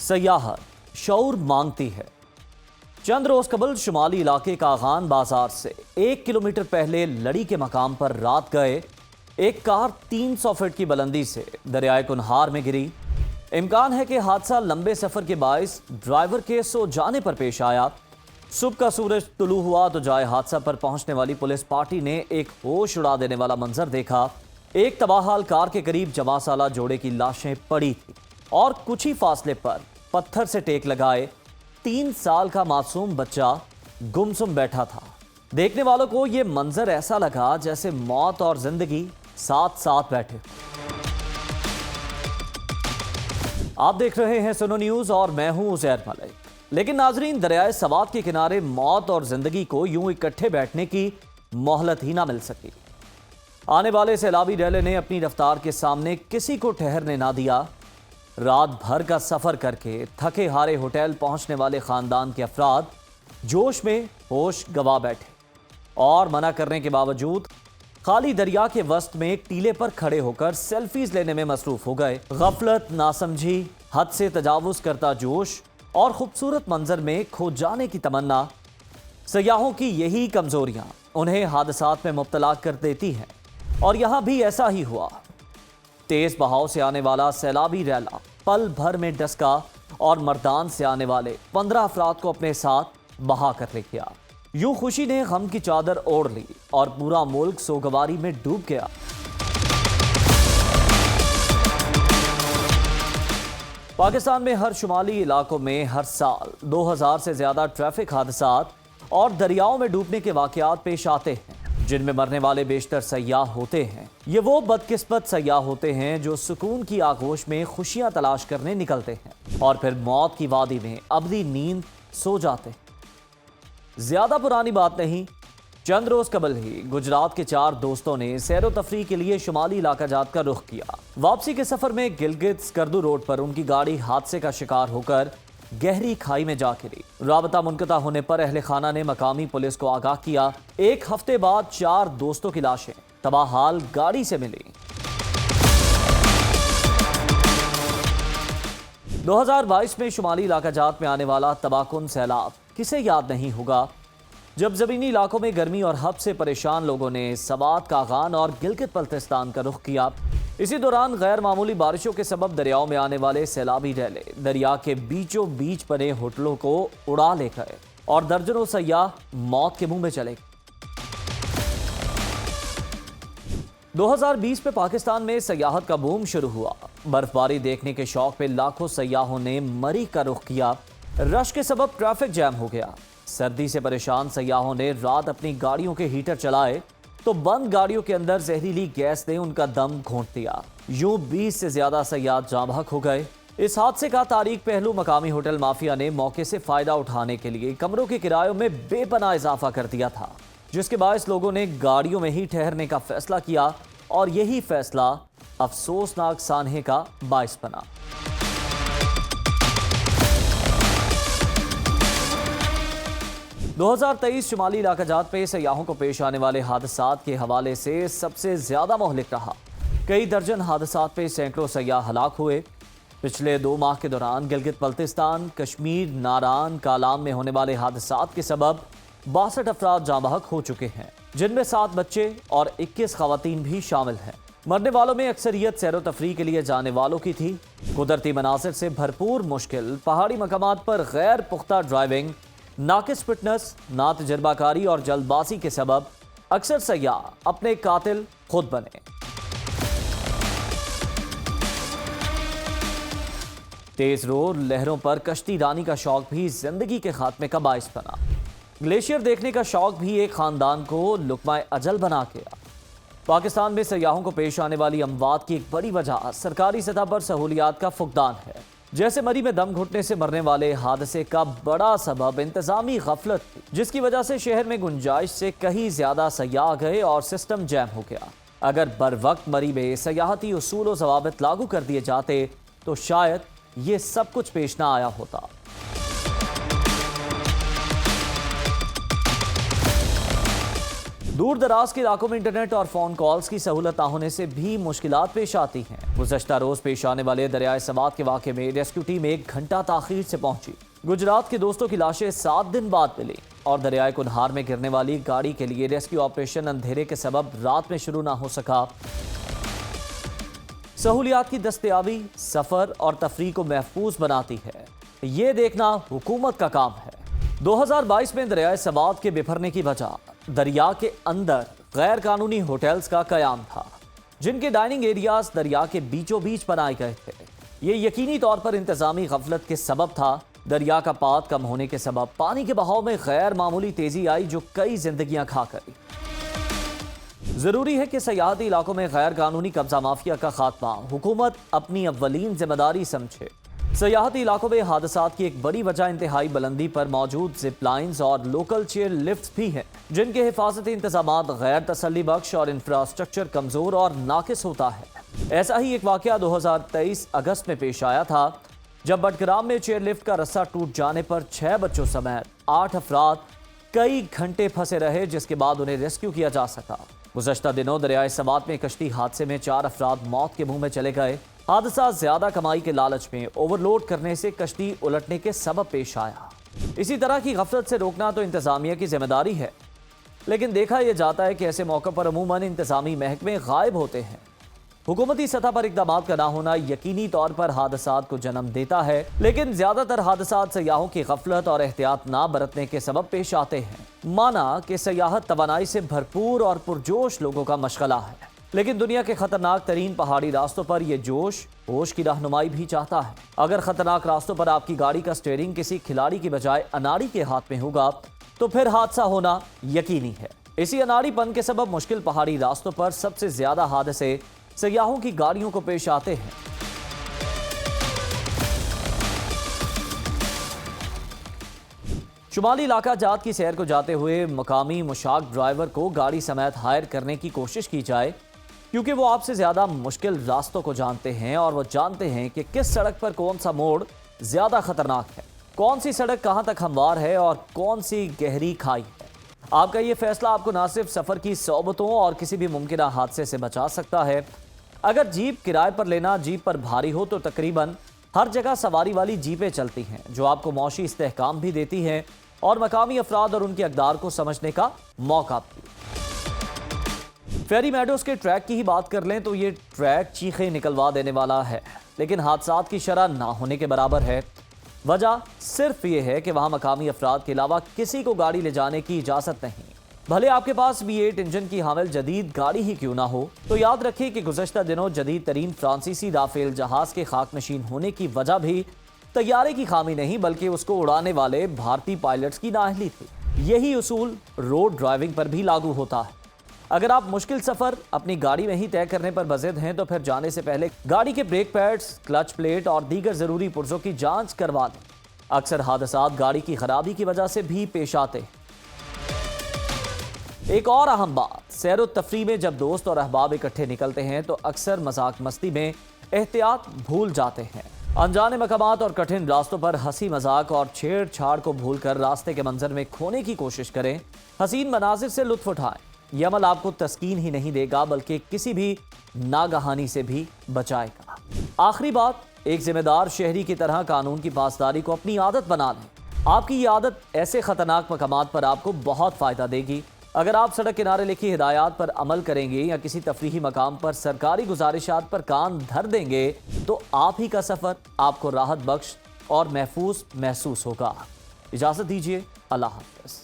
سیاحت شعور مانگتی ہے۔ چند روز قبل شمالی علاقے کا آغان بازار سے 1 کلومیٹر پہلے لڑی کے مقام پر رات گئے ایک کار 300 فٹ کی بلندی سے دریائے کنہار میں گری۔ امکان ہے کہ حادثہ لمبے سفر کے باعث ڈرائیور کے سو جانے پر پیش آیا۔ صبح کا سورج طلوع ہوا تو جائے حادثہ پر پہنچنے والی پولیس پارٹی نے ایک ہوش اڑا دینے والا منظر دیکھا۔ ایک تباہال کار کے قریب جوان سالہ جوڑے کی لاشیں پڑی تھیں اور کچھ ہی فاصلے پر پتھر سے ٹیک لگائے 3 سال کا معصوم بچہ گمسم بیٹھا تھا۔ دیکھنے والوں کو یہ منظر ایسا لگا جیسے موت اور زندگی ساتھ ساتھ بیٹھے۔ آپ دیکھ رہے ہیں سنو نیوز اور میں ہوں عزیر ملک۔ لیکن ناظرین، دریائے سوات کے کنارے موت اور زندگی کو یوں اکٹھے بیٹھنے کی مہلت ہی نہ مل سکی۔ آنے والے سیلابی ریلے نے اپنی رفتار کے سامنے کسی کو ٹھہرنے نہ دیا۔ رات بھر کا سفر کر کے تھکے ہارے ہوٹل پہنچنے والے خاندان کے افراد جوش میں ہوش گوا بیٹھے اور منع کرنے کے باوجود خالی دریا کے وسط میں ٹیلے پر کھڑے ہو کر سیلفیز لینے میں مصروف ہو گئے۔ غفلت، ناسمجھی، حد سے تجاوز کرتا جوش اور خوبصورت منظر میں کھو جانے کی تمنا، سیاحوں کی یہی کمزوریاں انہیں حادثات میں مبتلا کر دیتی ہیں، اور یہاں بھی ایسا ہی ہوا۔ تیز بہاؤ سے آنے والا سیلابی ریلا پل بھر میں ڈسکا اور مردان سے آنے والے 15 افراد کو اپنے ساتھ بہا کر لے گیا۔ یوں خوشی نے غم کی چادر اوڑھ لی اور پورا ملک سوگواری میں ڈوب گیا۔ پاکستان میں ہر شمالی علاقوں میں ہر سال 2000 سے زیادہ ٹریفک حادثات اور دریاؤں میں ڈوبنے کے واقعات پیش آتے ہیں، جن میں مرنے والے بیشتر سیاح ہوتے ہیں۔ یہ وہ بدقسمت سیاح ہوتے ہیں جو سکون کی آغوش میں خوشیاں تلاش کرنے نکلتے ہیں اور پھر موت کی وادی میں ابدی نیند سو جاتے ہیں۔ زیادہ پرانی بات نہیں، چند روز قبل ہی گجرات کے 4 دوستوں نے سیر و تفریح کے لیے شمالی علاقہ جات کا رخ کیا۔ واپسی کے سفر میں گلگت سکردو روڈ پر ان کی گاڑی حادثے کا شکار ہو کر گہری کھائی میں جا گری۔ رابطہ منقطع ہونے پر اہل خانہ نے مقامی پولیس کو آگاہ کیا۔ 1 ہفتے بعد 4 دوستوں کی لاشیں تباہال گاڑی سے ملی۔ 2022 میں شمالی علاقہ جات میں آنے والا تباہ کن سیلاب کسے یاد نہیں ہوگا، جب زمینی علاقوں میں گرمی اور ہب سے پریشان لوگوں نے سوات، کاغان اور گلگت بلتستان کا رخ کیا۔ اسی دوران غیر معمولی بارشوں کے سبب دریاؤں میں آنے والے سیلابی ریلے دریا کے بیچوں بیچ بنے ہوٹلوں کو اڑا لے گئے اور درجنوں سیاح موت کے منہ میں چلے گئے۔ 2020 میں پاکستان میں سیاحت کا بوم شروع ہوا۔ برف باری دیکھنے کے شوق پہ لاکھوں سیاحوں نے مری کا رخ کیا۔ رش کے سبب ٹریفک جام ہو گیا۔ سردی سے پریشان سیاحوں نے رات اپنی گاڑیوں کے ہیٹر چلائے تو بند گاڑیوں کے اندر زہریلی گیس نے ان کا دم گھونٹ دیا۔ یوں 20 سے زیادہ سیاح جاں بحق ہو گئے۔ اس حادثے کا تاریک پہلو مقامی ہوٹل مافیا نے موقع سے فائدہ اٹھانے کے لیے کمروں کے کرایوں میں بے پناہ اضافہ کر دیا تھا، جس کے باعث لوگوں نے گاڑیوں میں ہی ٹھہرنے کا فیصلہ کیا اور یہی فیصلہ افسوسناک سانحے کا باعث بنا۔ دو 2023 شمالی علاقہ جات پہ سیاحوں کو پیش آنے والے حادثات کے حوالے سے سب سے زیادہ مہلک رہا۔ کئی درجن حادثات پہ سینکڑوں سیاح ہلاک ہوئے۔ پچھلے 2 ماہ کے دوران گلگت بلتستان، کشمیر، ناران، کالام میں ہونے والے حادثات کے سبب 62 افراد جاں بحق ہو چکے ہیں، جن میں 7 بچے اور 21 خواتین بھی شامل ہیں۔ مرنے والوں میں اکثریت سیر و تفریح کے لیے جانے والوں کی تھی۔ قدرتی مناظر سے بھرپور مشکل پہاڑی مقامات پر غیر پختہ ڈرائیونگ، ناقص فٹنس، نا تجربہ کاری اور جلد بازی کے سبب اکثر سیاح اپنے قاتل خود بنے۔ تیز رور لہروں پر کشتی رانی کا شوق بھی زندگی کے خاتمے کا باعث بنا۔ گلیشیئر دیکھنے کا شوق بھی ایک خاندان کو لقمہ اجل بنا گیا۔ پاکستان میں سیاحوں کو پیش آنے والی اموات کی ایک بڑی وجہ سرکاری سطح پر سہولیات کا فقدان ہے۔ جیسے مری میں دم گھٹنے سے مرنے والے حادثے کا بڑا سبب انتظامی غفلت تھی، جس کی وجہ سے شہر میں گنجائش سے کہیں زیادہ سیاح آ گئے اور سسٹم جام ہو گیا۔ اگر بر وقت مری میں سیاحتی اصول و ضوابط لاگو کر دیے جاتے تو شاید یہ سب کچھ پیش نہ آیا ہوتا۔ دور دراز کے علاقوں میں انٹرنیٹ اور فون کالز کی سہولت نہ ہونے سے بھی مشکلات پیش آتی ہیں۔ گزشتہ روز پیش آنے والے دریائے سوات کے واقعے میں ریسکیو ٹیم 1 گھنٹہ تاخیر سے پہنچی۔ گجرات کے دوستوں کی لاشیں 7 دن بعد ملی اور دریائے کنہار میں گرنے والی گاڑی کے لیے ریسکیو آپریشن اندھیرے کے سبب رات میں شروع نہ ہو سکا۔ سہولیات کی دستیابی سفر اور تفریح کو محفوظ بناتی ہے، یہ دیکھنا حکومت کا کام ہے۔ 2022 میں دریائے سوات کے بکھرنے کی وجہ دریا کے اندر غیر قانونی ہوٹلز کا قیام تھا، جن کے ڈائننگ ایریاز دریا کے بیچوں بیچ بنائے گئے تھے۔ یہ یقینی طور پر انتظامی غفلت کے سبب تھا۔ دریا کا پات کم ہونے کے سبب پانی کے بہاؤ میں غیر معمولی تیزی آئی، جو کئی زندگیاں کھا گئی۔ ضروری ہے کہ سیاحتی علاقوں میں غیر قانونی قبضہ مافیا کا خاتمہ حکومت اپنی اولین ذمہ داری سمجھے۔ سیاحتی علاقوں میں حادثات کی ایک بڑی وجہ انتہائی بلندی پر موجود زپ لائنز اور لوکل چیئر لفٹس بھی ہیں، جن کے حفاظتی انتظامات غیر تسلی بخش اور انفراسٹرکچر کمزور اور ناقص ہوتا ہے۔ ایسا ہی ایک واقعہ 2023 اگست میں پیش آیا تھا، جب بٹگرام میں چیئر لفٹ کا رسہ ٹوٹ جانے پر 6 بچوں سمیت 8 افراد کئی گھنٹے پھنسے رہے، جس کے بعد انہیں ریسکیو کیا جا سکا۔ گزشتہ دنوں دریائے سوات میں کشتی حادثے میں 4 افراد موت کے منہ میں چلے گئے۔ حادثہ زیادہ کمائی کے لالچ میں اوور لوڈ کرنے سے کشتی الٹنے کے سبب پیش آیا۔ اسی طرح کی غفلت سے روکنا تو انتظامیہ کی ذمہ داری ہے، لیکن دیکھا یہ جاتا ہے کہ ایسے موقع پر عموماً انتظامی محکمے غائب ہوتے ہیں۔ حکومتی سطح پر اقدامات کا نہ ہونا یقینی طور پر حادثات کو جنم دیتا ہے، لیکن زیادہ تر حادثات سیاحوں کی غفلت اور احتیاط نہ برتنے کے سبب پیش آتے ہیں۔ مانا کہ سیاحت توانائی سے بھرپور اور پرجوش لوگوں کا مشغلہ ہے، لیکن دنیا کے خطرناک ترین پہاڑی راستوں پر یہ جوش ہوش کی رہنمائی بھی چاہتا ہے۔ اگر خطرناک راستوں پر آپ کی گاڑی کا سٹیئرنگ کسی کھلاڑی کی بجائے اناڑی کے ہاتھ میں ہوگا تو پھر حادثہ ہونا یقینی ہے۔ اسی اناڑی پن کے سبب مشکل پہاڑی راستوں پر سب سے زیادہ حادثے سیاحوں کی گاڑیوں کو پیش آتے ہیں۔ شمالی علاقہ جات کی سیر کو جاتے ہوئے مقامی مشاق ڈرائیور کو گاڑی سمیت ہائر کرنے کی کوشش کی جائے، کیونکہ وہ آپ سے زیادہ مشکل راستوں کو جانتے ہیں اور وہ جانتے ہیں کہ کس سڑک پر کون سا موڑ زیادہ خطرناک ہے، کون سی سڑک کہاں تک ہموار ہے اور کون سی گہری کھائی ہے۔ آپ کا یہ فیصلہ آپ کو نہ صرف سفر کی صعوبتوں اور کسی بھی ممکنہ حادثے سے بچا سکتا ہے۔ اگر جیپ کرائے پر لینا جیپ پر بھاری ہو تو تقریباً ہر جگہ سواری والی جیپیں چلتی ہیں، جو آپ کو معاشی استحکام بھی دیتی ہیں اور مقامی افراد اور ان کی اقدار کو سمجھنے کا موقع بھی۔ فیری میڈوز کے ٹریک کی ہی بات کر لیں تو یہ ٹریک چیخیں نکلوا دینے والا ہے، لیکن حادثات کی شرح نہ ہونے کے برابر ہے۔ وجہ صرف یہ ہے کہ وہاں مقامی افراد کے علاوہ کسی کو گاڑی لے جانے کی اجازت نہیں۔ بھلے آپ کے پاس V8 انجن کی حامل جدید گاڑی ہی کیوں نہ ہو، تو یاد رکھیں کہ گزشتہ دنوں جدید ترین فرانسیسی رافیل جہاز کے خاک نشین ہونے کی وجہ بھی طیارے کی خامی نہیں، بلکہ اس کو اڑانے والے بھارتی پائلٹس کی نااہلی تھی۔ یہی اصول روڈ ڈرائیونگ پر بھی لاگو ہوتا ہے۔ اگر آپ مشکل سفر اپنی گاڑی میں ہی طے کرنے پر بضد ہیں تو پھر جانے سے پہلے گاڑی کے بریک پیڈز، کلچ پلیٹ اور دیگر ضروری پرزوں کی جانچ کروا لیں۔ اکثر حادثات گاڑی کی خرابی کی وجہ سے بھی پیش آتے ہیں۔ ایک اور اہم بات، سیر و تفریح میں جب دوست اور احباب اکٹھے نکلتے ہیں تو اکثر مذاق مستی میں احتیاط بھول جاتے ہیں۔ انجانے مقامات اور کٹھن راستوں پر ہنسی مذاق اور چھیڑ چھاڑ کو بھول کر راستے کے منظر میں کھونے کی کوشش کریں۔ حسین مناظر سے لطف اٹھائیں۔ یہ عمل آپ کو تسکین ہی نہیں دے گا بلکہ کسی بھی ناگہانی سے بھی بچائے گا۔ آخری بات، ایک ذمہ دار شہری کی طرح قانون کی پاسداری کو اپنی عادت بنا لیں۔ آپ کی یہ عادت ایسے خطرناک مقامات پر آپ کو بہت فائدہ دے گی۔ اگر آپ سڑک کنارے لکھی ہدایات پر عمل کریں گے یا کسی تفریحی مقام پر سرکاری گزارشات پر کان دھر دیں گے تو آپ ہی کا سفر آپ کو راحت بخش اور محفوظ محسوس ہوگا۔ اجازت دیجیے، اللہ حافظ۔